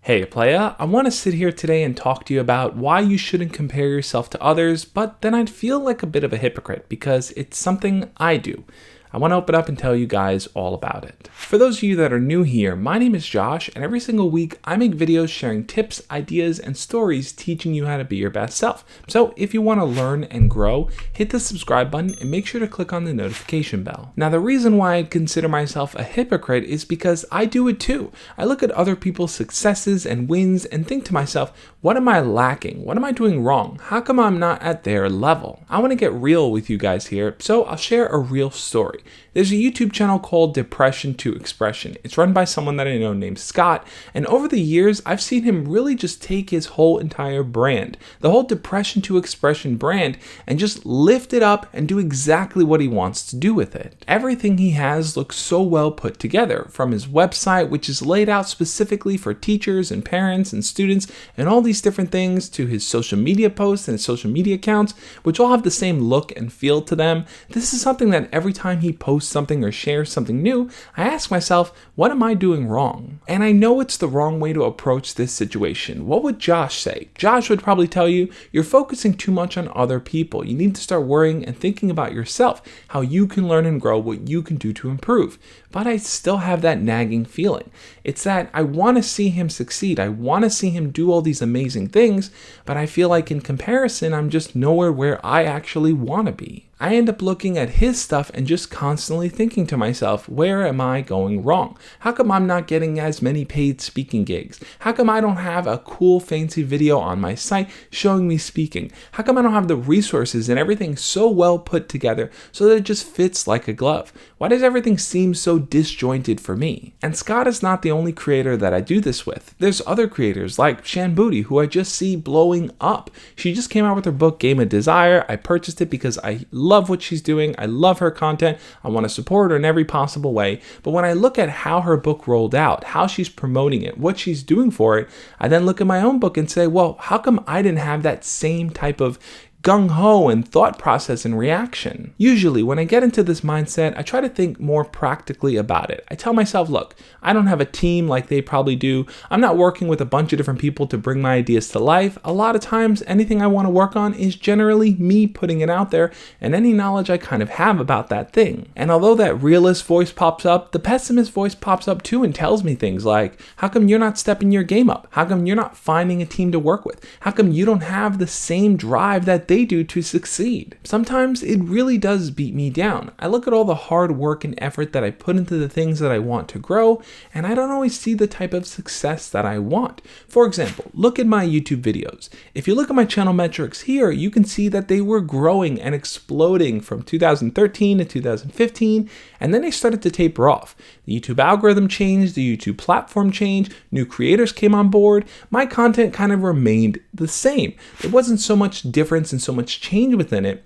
Hey playa, I want to sit here today and talk to you about why you shouldn't compare yourself to others, but then I'd feel like a bit of a hypocrite because it's something I do. I want to open up and tell you guys all about it. For those of you that are new here, my name is Josh, and every single week I make videos sharing tips, ideas, and stories teaching you how to be your best self. So if you want to learn and grow, hit the subscribe button and make sure to click on the notification bell. Now the reason why I consider myself a hypocrite is because I do it too. I look at other people's successes and wins and think to myself, what am I lacking? What am I doing wrong? How come I'm not at their level? I want to get real with you guys here, so I'll share a real story. There's a YouTube channel called Depression to Expression. It's run by someone that I know named Scott, and over the years, I've seen him really just take his whole entire brand, the whole Depression to Expression brand, and just lift it up and do exactly what he wants to do with it. Everything he has looks so well put together, from his website, which is laid out specifically for teachers and parents and students, and all these different things, to his social media posts and his social media accounts, which all have the same look and feel to them. This is something that every time he posts something or shares something new, I ask myself, what am I doing wrong? And I know it's the wrong way to approach this situation. What would Josh say? Josh would probably tell you, you're focusing too much on other people. You need to start worrying and thinking about yourself, how you can learn and grow, what you can do to improve. But I still have that nagging feeling. It's that I want to see him succeed. I want to see him do all these amazing things, but I feel like in comparison, I'm just nowhere where I actually want to be. I end up looking at his stuff and just constantly thinking to myself, where am I going wrong? How come I'm not getting as many paid speaking gigs? How come I don't have a cool fancy video on my site showing me speaking? How come I don't have the resources and everything so well put together so that it just fits like a glove? Why does everything seem so disjointed for me? And Scott is not the only creator that I do this with. There's other creators like Shan Booty, who I just see blowing up. She just came out with her book Game of Desire. I purchased it because I love what she's doing. I love her content. I want to support her in every possible way. But when I look at how her book rolled out, how she's promoting it, what she's doing for it, I then look at my own book and say, well, how come I didn't have that same type of gung-ho and thought process and reaction? Usually when I get into this mindset, I try to think more practically about it. I tell myself, look, I don't have a team like they probably do. I'm not working with a bunch of different people to bring my ideas to life. A lot of times, anything I want to work on is generally me putting it out there and any knowledge I kind of have about that thing. And although that realist voice pops up, the pessimist voice pops up too and tells me things like, how come you're not stepping your game up? How come you're not finding a team to work with? How come you don't have the same drive that they do to succeed? Sometimes it really does beat me down. I look at all the hard work and effort that I put into the things that I want to grow, and I don't always see the type of success that I want. For example, look at my YouTube videos. If you look at my channel metrics here, you can see that they were growing and exploding from 2013 to 2015, and then they started to taper off. The YouTube algorithm changed, the YouTube platform changed, new creators came on board. My content kind of remained the same. There wasn't so much difference and so much change within it.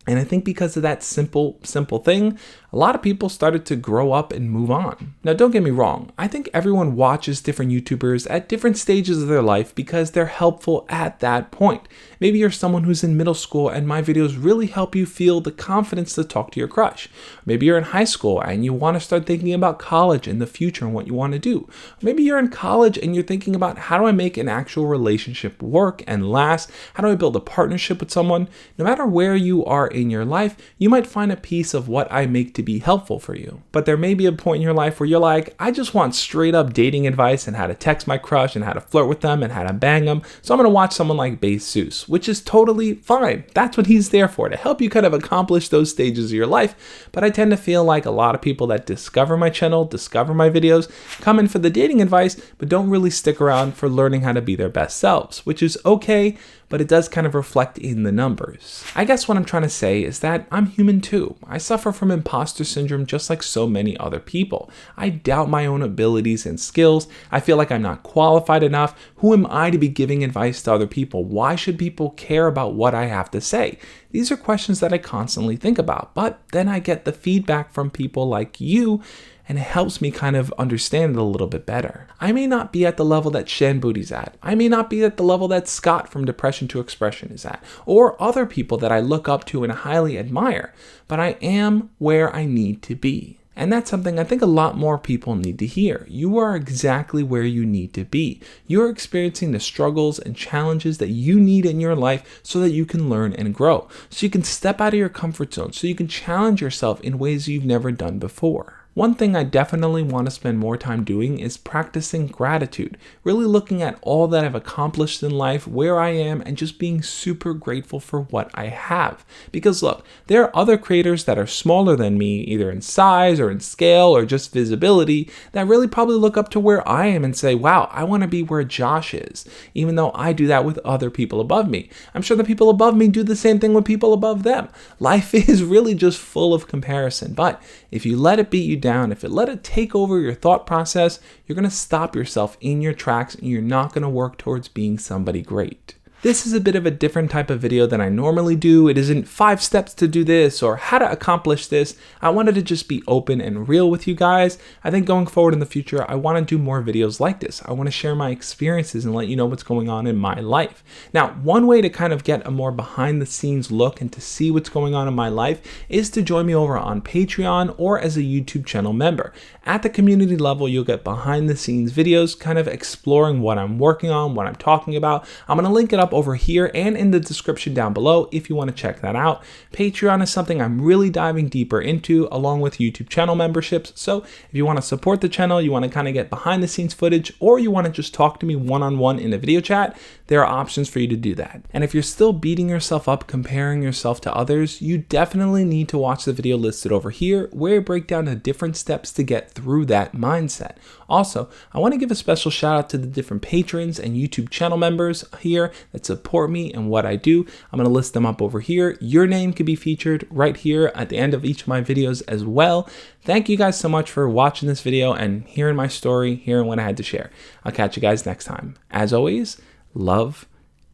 And I think because of that simple thing, a lot of people started to grow up and move on. Now, don't get me wrong. I think everyone watches different YouTubers at different stages of their life because they're helpful at that point. Maybe you're someone who's in middle school and my videos really help you feel the confidence to talk to your crush. Maybe you're in high school and you want to start thinking about college and the future and what you want to do. Maybe you're in college and you're thinking about, how do I make an actual relationship work and last? How do I build a partnership with someone? No matter where you are in your life, you might find a piece of what I make to be helpful for you. But there may be a point in your life where you're like, I just want straight up dating advice and how to text my crush and how to flirt with them and how to bang them. So I'm going to watch someone like Seuss, which is totally fine. That's what he's there for, to help you kind of accomplish those stages of your life. But I tend to feel like a lot of people that discover my channel, discover my videos, come in for the dating advice, but don't really stick around for learning how to be their best selves, which is okay, but it does kind of reflect in the numbers. I guess what I'm trying to say is that I'm human too. I suffer from imposter syndrome just like so many other people. I doubt my own abilities and skills. I feel like I'm not qualified enough. Who am I to be giving advice to other people? Why should people care about what I have to say? These are questions that I constantly think about, but then I get the feedback from people like you, and it helps me kind of understand it a little bit better. I may not be at the level that Shan Booty's at. I may not be at the level that Scott from Depression to Expression is at, or other people that I look up to and highly admire, but I am where I need to be. And that's something I think a lot more people need to hear. You are exactly where you need to be. You're experiencing the struggles and challenges that you need in your life so that you can learn and grow. So you can step out of your comfort zone, so you can challenge yourself in ways you've never done before. One thing I definitely want to spend more time doing is practicing gratitude, really looking at all that I've accomplished in life, where I am, and just being super grateful for what I have. Because look, there are other creators that are smaller than me, either in size or in scale or just visibility, that really probably look up to where I am and say, wow, I want to be where Josh is, even though I do that with other people above me. I'm sure the people above me do the same thing with people above them. Life is really just full of comparison, but if you let it beat you down, if you let it take over your thought process, you're going to stop yourself in your tracks and you're not going to work towards being somebody great. This is a bit of a different type of video than I normally do. It isn't 5 steps to do this or how to accomplish this. I wanted to just be open and real with you guys. I think going forward in the future, I want to do more videos like this. I want to share my experiences and let you know what's going on in my life. Now, one way to kind of get a more behind the scenes look and to see what's going on in my life is to join me over on Patreon or as a YouTube channel member. At the community level, you'll get behind the scenes videos kind of exploring what I'm working on, what I'm talking about. I'm going to link it up over here and in the description down below if you want to check that out. Patreon is something I'm really diving deeper into along with YouTube channel memberships. So if you want to support the channel, you want to kind of get behind the scenes footage, or you want to just talk to me one-on-one in a video chat, there are options for you to do that. And if you're still beating yourself up, comparing yourself to others, you definitely need to watch the video listed over here where I break down the different steps to get through that mindset. Also, I want to give a special shout out to the different patrons and YouTube channel members here that support me and what I do. I'm going to list them up over here. Your name could be featured right here at the end of each of my videos as well. Thank you guys so much for watching this video and hearing my story, hearing what I had to share. I'll catch you guys next time. As always, love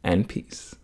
and peace.